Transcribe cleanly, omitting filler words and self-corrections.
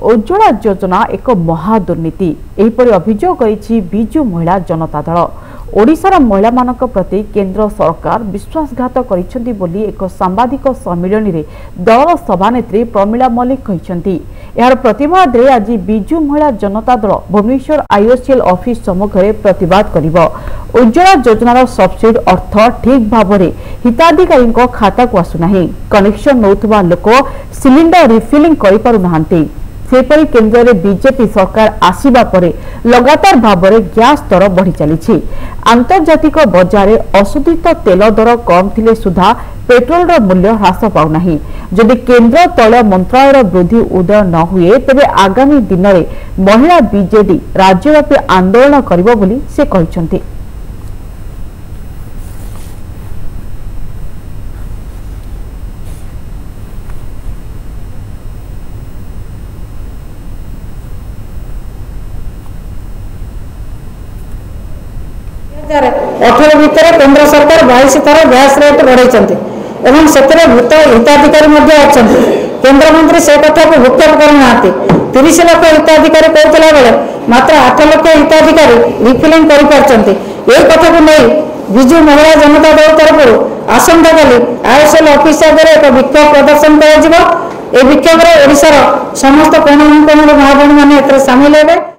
उज्ज्वला योजना एक महादुर्नीति एहिपरि अभियोग करिछि बिजु महिला जनता दल। ओडिशार महिला मानक प्रति केंद्र सरकार विश्वासघात करिसेंति बोली एक सांबादिक सम्मेलन रे दल सभानेत्री प्रमिला मल्लिक कहिसेंति। यार प्रतिवाद रे आज बिजु महिला जनता दल भुवनेश्वर आईओसीएल ऑफिस सम्मुख रे प्रतिवाद करिवो। उज्ज्वला योजनार सब्सिडी अर्थ ठीक भाव में हिताधिकारी खाता को आसुना। कनेक्शन नौथुवा लोक सिलिंडर रिफिलिंग करि पारु नाहांती। सेपरी केंद्र में बीजेपी सरकार आसीबा परे लगातार भाव में गैस दर बढ़ी चली। आंतर्जातिक बजार में अशोधित तेल दर कम थिले सुधा पेट्रोल मूल्य ह्रास पाउना। जदि केंद्र तैल मंत्रालय वृद्धि उदय न हुए तेबे आगामी दिन में महिला बीजेडी राज्यव्यापी आंदोलन करिबो बोली से कहिसेंति। अठर भितर केंद्र सरकार 22 थर गैस रेट बढ़ाई से भूत हिताधिकारी अच्छा केंद्र मंत्री से कथा को भुक्तान करना 30 लाख हिताधिकारी कहला बेले मात्र 8 लाख हिताधिकारी रिफिलिंग कथा को नहीं बिजु महिला जनता दल तरफ आसंता काली आईओसीएल ऑफिस आगे एक विक्षोभ प्रदर्शन कर विक्षोभ ओडिशार समस्त कोण कोण भाई बहन मैंने सामिल हे।